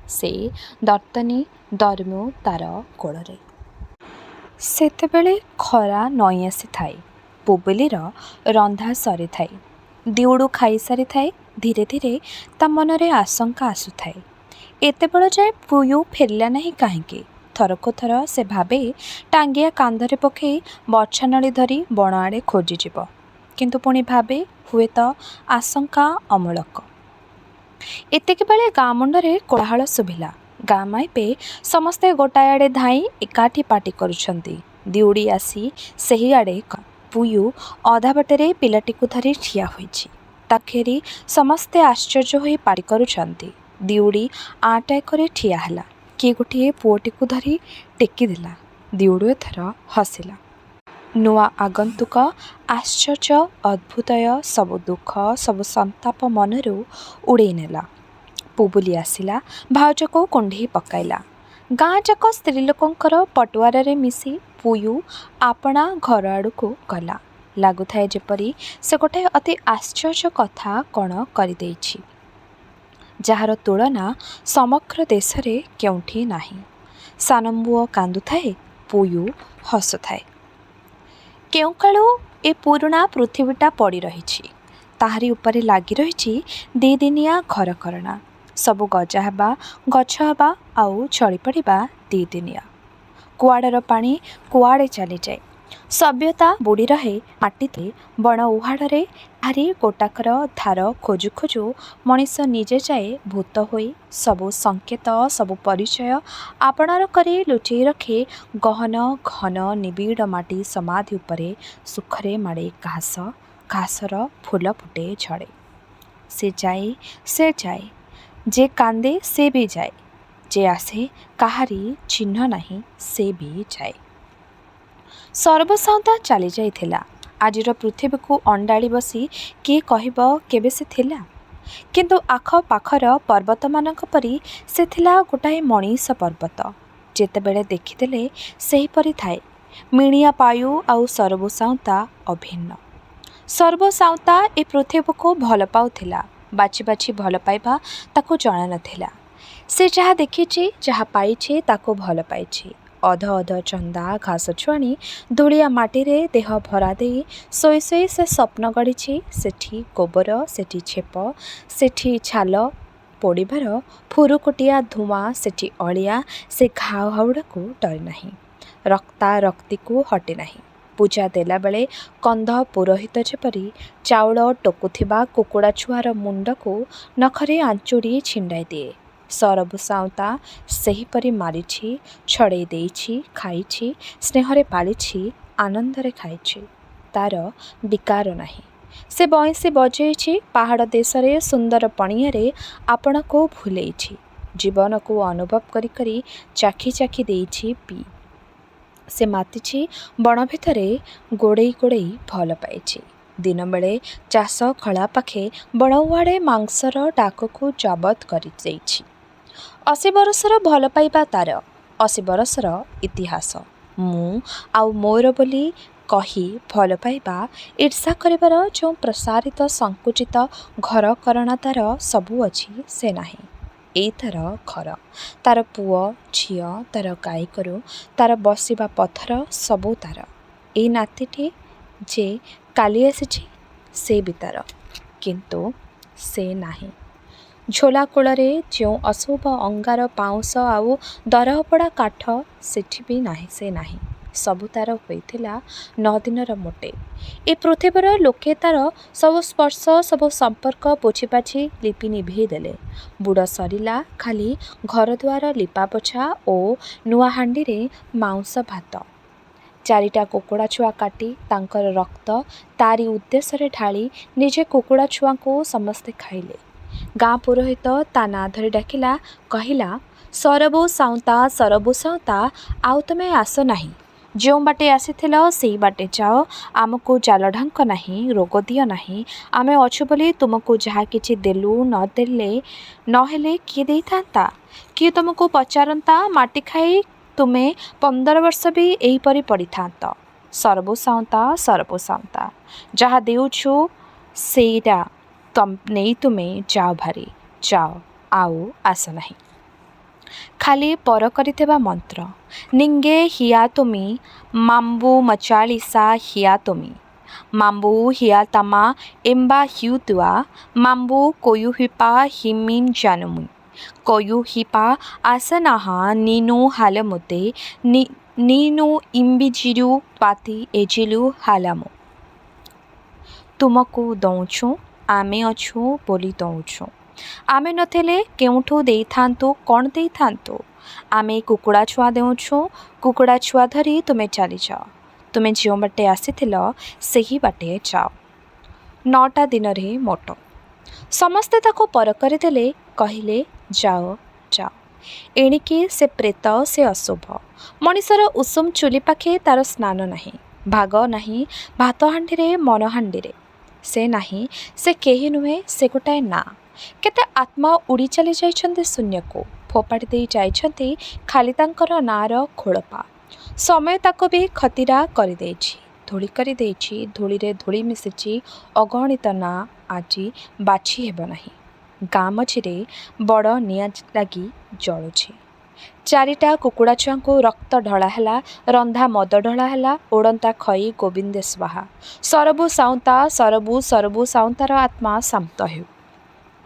ସେ ଦର୍ତ୍ତନୀ ଦର୍ମୁ ତା'ର କୋଳରେ। ସେତେବେଳେ ଖରା ନଇଁ ଆସିଥାଏ। ପୁବୁଲିର ରନ୍ଧା ସରିଥାଏ। ଦିଉଡ଼ୁ ଖାଇସାରିଥାଏ। ଧୀରେ ଧୀରେ ତା ମନରେ ଆଶଙ୍କା ଆସୁଥାଏ। ଏତେବେଳ ଯାଏ ପୁୟୁ ଫେରିଲା ନାହିଁ କାହିଁକି? ଥରକୁ ଥର ସେ ଭାବେ ଟାଙ୍ଗିଆ କାନ୍ଧରେ ପକାଇ ବର୍ଚ୍ଛାନଳୀ ଧରି ବଣ ଆଡ଼େ ଖୋଜିଯିବ। କିନ୍ତୁ ପୁଣି ଭାବେ ହୁଏତ ଆଶଙ୍କା ଅମୂଳକ। ଏତିକିବେଳେ ଗାଁ ମୁଣ୍ଡରେ କୋଳାହଳ ଶୁଭିଲା। ଗାଁ ମାଇପେ ସମସ୍ତେ ଗୋଟାଏ ଆଡ଼େ ଧାଇଁ ଏକାଠି ପାଟି କରୁଛନ୍ତି। ଦିଉଡ଼ି ଆସି ସେହି ଆଡ଼େ ପୁୟୁ ଅଧା ବାଟରେ ପିଲାଟିକୁ ଧରି ଠିଆ ହୋଇଛି। ତାକ୍ଷରୀ ସମସ୍ତେ ଆଶ୍ଚର୍ଯ୍ୟ ହୋଇ ପାଟି କରୁଛନ୍ତି। ଦିଉଡ଼ି ଆଁଟାଏ କରି ଠିଆ ହେଲା। କିଏ ଗୋଟିଏ ପୁଅଟିକୁ ଧରି ଟେକିଦେଲା। ଦିଉଡ଼ି ଏଥର ହସିଲା। ନୂଆ ଆଗନ୍ତୁକ ଆଶ୍ଚର୍ଯ୍ୟ ଅଦ୍ଭୁତୟ ସବୁ ଦୁଃଖ ସବୁ ସନ୍ତାପ ମନରୁ ଉଡ଼େଇ ନେଲା। ପୁବୁଲି ଆସିଲା, ଭାଉଜକୁ କୁଣ୍ଢେଇ ପକାଇଲା। ଗାଁଯାକ ସ୍ତ୍ରୀଲୋକଙ୍କର ପଟୁଆରରେ ମିଶି ପୁୟୁ ଆପଣା ଘର ଆଡ଼କୁ ଗଲା। ଲାଗୁଥାଏ ଯେପରି ସେ ଗୋଟାଏ ଅତି ଆଶ୍ଚର୍ଯ୍ୟ କଥା କ'ଣ କରିଦେଇଛି, ଯାହାର ତୁଳନା ସମଗ୍ର ଦେଶରେ କେଉଁଠି ନାହିଁ। ସାନମ୍ବୁଅ କାନ୍ଦୁଥାଏ, ପୁୟୁ ହସୁଥାଏ। କେଉଁକାଳୁ ଏ ପୁରୁଣା ପୃଥିବୀଟା ପଡ଼ି ରହିଛି। ତାହାରି ଉପରେ ଲାଗି ରହିଛି ଦିଦିନିଆ ଘରକରଣା। ସବୁ ଗଜା ହେବା, ଗଛ ହେବା ଆଉ ଝଡ଼ିପଡ଼ିବା ଦିଦିନିଆ। କୁଆଡ଼ର ପାଣି କୁଆଡ଼େ ଚାଲିଯାଏ। ସଭ୍ୟତା ବୁଡ଼ି ରହେ ମାଟିରେ, ବଣ ଉହାଡ଼ରେ। ଭାରି ଗୋଟାକର ଧାର ଖୋଜୁ ଖୋଜୁ ମଣିଷ ନିଜେ ଯାଏ ଭୂତ ହୋଇ ସବୁ ସଙ୍କେତ ସବୁ ପରିଚୟ ଆପଣାର କରି ଲୁଚେଇ ରଖେ ଗହନ ଘନ ନିବିଡ଼ ମାଟି ସମାଧି ଉପରେ। ସୁଖରେ ମାଡ଼େ ଘାସ, ଘାସର ଫୁଲ ଫୁଟେ ଝଡ଼େ। ସେ ଯାଏ, ଯେ କାନ୍ଦେ ସେ ବି ଯାଏ, ଯେ ଆସେ କାହାରି ଚିହ୍ନ ନାହିଁ ସେ ବି ଯାଏ। ସରବସାଉଁତା ଚାଲିଯାଇଥିଲା। ଆଜିର ପୃଥିବୀକୁ ଅଣ୍ଡାଳି ବସି କିଏ କହିବ କେବେ ସେ ଥିଲା? କିନ୍ତୁ ଆଖପାଖର ପର୍ବତମାନଙ୍କ ପରି ସେ ଥିଲା ଗୋଟାଏ ମଣିଷ ପର୍ବତ। ଯେତେବେଳେ ଦେଖିଦେଲେ ସେହିପରି ଥାଏ। ମିଣିଆ ପାୟୁ ଆଉ ସରବସାଉଁତା ଅଭିନ୍ନ। ସରବସାଉଁତା ଏ ପୃଥିବୀକୁ ଭଲ ପାଉଥିଲା। ବାଛି ବାଛି ଭଲ ପାଇବା ତାକୁ ଜଣା ନଥିଲା। ସେ ଯାହା ଦେଖିଛି ଯାହା ପାଇଛି ତାକୁ ଭଲ ପାଇଛି। ଅଧ ଅଧ ଚନ୍ଦା ଘାସଛୁଆଣି ଧୂଳିଆ ମାଟିରେ ଦେହ ଭରା ଦେଇ ଶୋଇ ଶୋଇ ସେ ସ୍ୱପ୍ନ ଗଢ଼ିଛି। ସେଠି ଗୋବର, ସେଠି ଛେପ, ସେଠି ଛାଲ ପୋଡ଼ିବାର ଫୁରୁକୁଟିଆ ଧୂଆଁ, ସେଠି ଅଳିଆ। ସେ ଘାଉ ହାଉଡ଼ାକୁ ଡରେ ନାହିଁ, ରକ୍ତାରକ୍ତିକୁ ହଟେ ନାହିଁ। ପୂଜା ଦେଲାବେଳେ କନ୍ଧ ପୁରୋହିତ ଯେପରି ଚାଉଳ ଟୋକୁଥିବା କୁକୁଡ଼ା ଛୁଆର ମୁଣ୍ଡକୁ ନଖରେ ଆଞ୍ଚୁଡ଼ି ଛିଣ୍ଡାଇ ଦିଏ, ସରବସାଉଁତା ସେହିପରି ମାରିଛି, ଛଡ଼େଇ ଦେଇଛି, ଖାଇଛି, ସ୍ନେହରେ ପାଳିଛି, ଆନନ୍ଦରେ ଖାଇଛି। ତାର ବିକାର ନାହିଁ। ସେ ବଇଁଶୀ ବଜେଇଛି ପାହାଡ଼ ଦେଶରେ, ସୁନ୍ଦର ପଣିଆରେ ଆପଣାକୁ ଭୁଲେଇଛି। ଜୀବନକୁ ଅନୁଭବ କରି କରି ଚାଖି ଚାଖି ଦେଇଛି ପିଇ। ସେ ମାତିଛି ବଣ ଭିତରେ, ଗୋଡ଼େଇ ଗୋଡ଼େଇ ଭଲ ପାଇଛି। ଦିନବେଳେ ଚାଷ ଖଳା ପାଖେ ବଣଉଆଡ଼େ ମାଂସର ଡାକକୁ ଜବତ କରି ଦେଇଛି। 80 ବରଷର ଭଲ ପାଇବା ତାର, 80 ବରଷର ଇତିହାସ। ମୁଁ ଆଉ ମୋର ବୋଲି କହି ଭଲ ପାଇବା, ଈର୍ଷା କରିବାର ଯେଉଁ ପ୍ରସାରିତ ସଙ୍କୁଚିତ ଘରକରଣା ତାର ସବୁ ଅଛି ସେ ନାହିଁ। ଏଇ ତାର ଘର, ତାର ପୁଅ ଝିଅ, ତାର ଗାଈଗୋରୁ, ତାର ବସିବା ପଥର ସବୁ ତାର। ଏଇ ନାତିଟି ଯେ କାଲି ଆସିଛି ସେ ବି ତାର, କିନ୍ତୁ ସେ ନାହିଁ। ଝୋଲା କୂଳରେ ଯେଉଁ ଅଶୁଭ ଅଙ୍ଗାର ପାଉଁଶ ଆଉ ଦରପୋଡ଼ା କାଠ, ସେଠି ବି ନାହିଁ ସେ ନାହିଁ। ସବୁ ତାର ହୋଇଥିଲା 9 ଦିନର ମୋଟେ। ଏ ପୃଥିବୀର ଲୋକେ ତାର ସବୁ ସ୍ପର୍ଶ ସବୁ ସମ୍ପର୍କ ପୋଛିପାଛି ଲିପି ନିଭେଇ ଦେଲେ। ବୁଡ଼ ସରିଲା, ଖାଲି ଘରଦୁଆର ଲିପାପୋଛା ଓ ନୂଆ ହାଣ୍ଡିରେ ମାଉଁସ ଭାତ। 4ଟା କୁକୁଡ଼ା ଛୁଆ କାଟି ତାଙ୍କର ରକ୍ତ ତାରି ଉଦ୍ଦେଶ୍ୟରେ ଢାଳି ନିଜେ କୁକୁଡ଼ା ଛୁଆଙ୍କୁ ସମସ୍ତେ ଖାଇଲେ। ଗାଁ ପୁରୋହିତ ତା ନାଁ ଧରି ଡାକିଲା, କହିଲା, ସରବୁ ସାଉଁତା, ଆଉ ତୁମେ ଆସ ନାହିଁ। ଯେଉଁ ବାଟେ ଆସିଥିଲ ସେଇ ବାଟେ ଯାଅ। ଆମକୁ ଜାଲ ଢାଙ୍କ ନାହିଁ, ରୋଗ ଦିଅ ନାହିଁ। ଆମେ ଅଛୁ ବୋଲି ତୁମକୁ ଯାହା କିଛି ଦେଲୁ, ନହେଲେ କିଏ ଦେଇଥାନ୍ତା? କିଏ ତୁମକୁ ପଚାରନ୍ତା? ମାଟି ଖାଇ ତୁମେ 15 ବର୍ଷ ବି ଏହିପରି ପଡ଼ିଥାନ୍ତ। ସରବୁ ସାଉଁତା, ଯାହା ଦେଉଛୁ ସେଇଟା ନେଇ ତୁମେ ଯାଅ ଭାରି, ଯାଅ, ଆଉ ଆସ ନାହିଁ। ଖାଲି ପର କରିଥିବା ମନ୍ତ୍ର। ନିଙ୍ଗେ ହିଆ ତୁମି, ମାମ୍ବୁ ମଚାଳିସା ହିଆ ତୁମି। ମାମ୍ବୁ ହିଆତାମା ଏମ୍ବା ହିଉତୁଆ ମାମ୍ବୁ କୋୟୁହିପା ହିମିନ୍ ଜାନୁମୁଇ କୋୟୁହିପା ଆସନାହା ନିନୁ ହାଲମୋତେ ନିନୁ ଇମ୍ବିଜିରୁ ପାତି ଏଜିଲୁ ହାଲାମୁ। ତୁମକୁ ଦଉଛୁଁ ଆମେ ଅଛୁ ବୋଲି ଦଉଛୁଁ। ଆମେ ନଥିଲେ କେଉଁଠୁ ଦେଇଥାନ୍ତୁ କ'ଣ ଦେଇଥାନ୍ତୁ? ଆମେ କୁକୁଡ଼ା ଛୁଆ ଦେଉଛୁଁ, କୁକୁଡ଼ା ଛୁଆ ଧରି ତୁମେ ଚାଲିଯାଅ। ତୁମେ ଯେଉଁ ବାଟେ ଆସିଥିଲ ସେହି ବାଟେ ଯାଅ। 9ଟା ଦିନରେ ମୋଟ। ସମସ୍ତେ ତାକୁ ପର କରିଦେଲେ, କହିଲେ ଯାଅ ଯାଅ। ଏଣିକି ସେ ପ୍ରେତ, ସେ ଅଶୁଭ। ମଣିଷର ଉଷୁମ ଚୁଲି ପାଖେ ତାର ସ୍ନାନ ନାହିଁ, ଭାଗ ନାହିଁ ଭାତ ହାଣ୍ଡିରେ ମନ ହାଣ୍ଡିରେ। ସେ ନାହିଁ, ସେ କେହି ନୁହେଁ, ସେ ଗୋଟାଏ ନାଁ। କେତେ ଆତ୍ମା ଉଡ଼ି ଚାଲି ଯାଇଛନ୍ତି ଶୂନ୍ୟକୁ, ଫୋପାଡ଼ି ଦେଇ ଯାଇଛନ୍ତି ଖାଲି ତାଙ୍କର ନାଁର ଖୋଳପା। ସମୟ ତାକୁ ବି ଖତିରା କରିଦେଇଛି, ଧୂଳି କରିଦେଇଛି। ଧୂଳିରେ ଧୂଳି ମିଶିଛି ଅଗଣିତ ନାଁ, ଆଜି ବାଛି ହେବ ନାହିଁ। ଗାଁ ମଝିରେ ବଡ଼ ନିଆଁ ଲାଗି ଜଳୁଛି। 4ଟା କୁକୁଡ଼ା ଛୁଆଙ୍କୁ ରକ୍ତ ଢଳା ହେଲା, ରନ୍ଧା ମଦ ଢଳା ହେଲା, ଉଡ଼ନ୍ତା ଖଇ ଗୋବିନ୍ଦେ ସ୍ୱାହା। ସରବୁ ସାଉଁତା, ସରବୁ ସରବୁ ସାଉଁତାର ଆତ୍ମା ଶାନ୍ତ ହେଉ।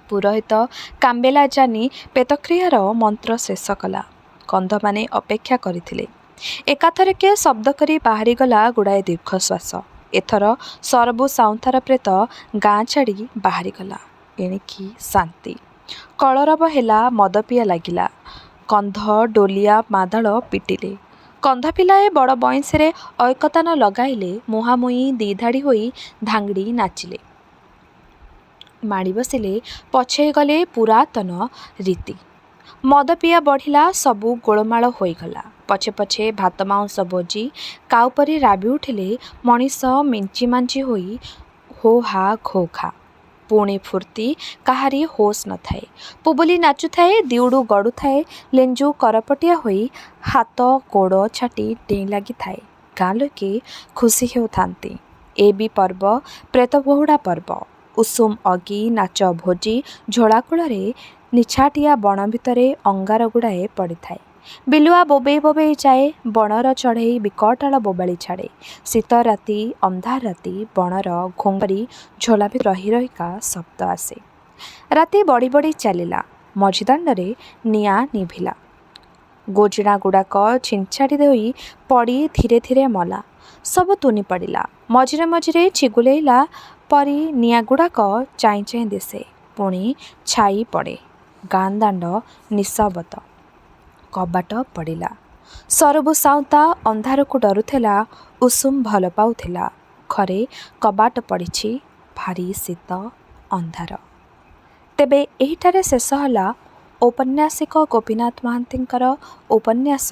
ପୁରୋହିତ କାମ୍ବେଲା ଜାନି ପେତକ୍ରିୟାର ମନ୍ତ୍ର ଶେଷ କଲା। କନ୍ଧମାନେ ଅପେକ୍ଷା କରିଥିଲେ। ଏକାଥରକେ ଶବ୍ଦ କରି ବାହାରିଗଲା ଗୁଡ଼ାଏ ଦୀର୍ଘଶ୍ୱାସ। ଏଥର ସରବୁ ସାଉଁତାର ପ୍ରେତ ଗାଁ ଛାଡ଼ି ବାହାରିଗଲା। ଏଣିକି ଶାନ୍ତି। କଳରବ ହେଲା, ମଦପିଆ ଲାଗିଲା। କନ୍ଧ ଡୋଲିଆ ମାଦଳ ପିଟିଲେ। କନ୍ଧ ପିଲାଏ ବଡ଼ ବଇଁଶରେ ଐକତାନ ଲଗାଇଲେ। ମୁହାଁମୁହିଁ ଦିଧାଡ଼ି ହୋଇ ଧାଙ୍ଗଡ଼ି ନାଚିଲେ। ମାଡ଼ି ବସିଲେ, ପଛେଇ ଗଲେ ପୁରାତନ ରୀତି। ମଦପିଆ ବଢ଼ିଲା, ସବୁ ଗୋଳମାଳ ହୋଇଗଲା। ପଛେ ପଛେ ଭାତ ମାଉଁସ ଭୋଜି କାଉ ପରି ରାବି ଉଠିଲେ ମଣିଷ ମିଞ୍ଚିମାଞ୍ଚି ହୋଇ। ହୋ ହା ଘୋ ଘା। ପୁଣି ଫୁର୍ତ୍ତି, କାହାରି ହୋସ ନଥାଏ। ପୁବୁଲି ନାଚୁଥାଏ, ଦିଉଡ଼ୁ ଗଡ଼ୁଥାଏ, ଲେଞ୍ଜୁ କରପଟିଆ ହୋଇ ହାତ ଗୋଡ଼ ଛାଟି ଡେଇଁ ଲାଗିଥାଏ। ଗାଁ ଲୋକେ ଖୁସି ହେଉଥାନ୍ତି। ଏ ବି ପର୍ବ, ପ୍ରେତବହୁଡ଼ା ପର୍ବ। ଉଷୁମ ଅଗି, ନାଚ ଭୋଜି, ଝୋଳାକୂଳରେ ନିଛାଟିଆ ବଣ ଭିତରେ ଅଙ୍ଗାର ଗୁଡ଼ାଏ ପଡ଼ିଥାଏ। ବିଲୁଆ ବୋବେଇ ବୋବେଇ ଯାଏ, ବଣର ଚଢ଼େଇ ବିକଟାଳ ବୋବାଳି ଛାଡ଼େ। ଶୀତ ରାତି, ଅନ୍ଧାର ରାତି, ବଣର ଘୋଙ୍ଗରି ଝୋଲା ଭିତରେ ରହି ରହିକା ଶବ୍ଦ ଆସେ। ରାତି ବଢ଼ି ବଢ଼ି ଚାଲିଲା। ମଝିଦାଣ୍ଡରେ ନିଆଁ ନିଭିଲା। ଗୋଜିଣା ଗୁଡ଼ାକ ଛିଞ୍ଚାଡ଼ି ହୋଇ ପଡ଼ି ଧୀରେ ଧୀରେ ମଲା। ସବୁ ତୁନି ପଡ଼ିଲା। ମଝିରେ ମଝିରେ ଛିଗୁଲେଇଲା ପରି ନିଆଁଗୁଡ଼ାକ ଚାହିଁ ଚାହିଁ ଦିଶେ, ପୁଣି ଛାଇ ପଡ଼େ। ଗାଁ ଦାଣ୍ଡ ନିଶବତ। କବାଟ ପଡ଼ିଲା। ସରବୁ ସାଉଁତା ଅନ୍ଧାରକୁ ଡରୁଥିଲା, ଉଷୁମ ଭଲ ପାଉଥିଲା। ଘରେ କବାଟ ପଡ଼ିଛି, ଭାରି ଶୀତ, ଅନ୍ଧାର। ତେବେ ଏହିଠାରେ ଶେଷ ହେଲା ଔପନ୍ୟାସିକ ଗୋପୀନାଥ ମହାନ୍ତିଙ୍କର ଉପନ୍ୟାସ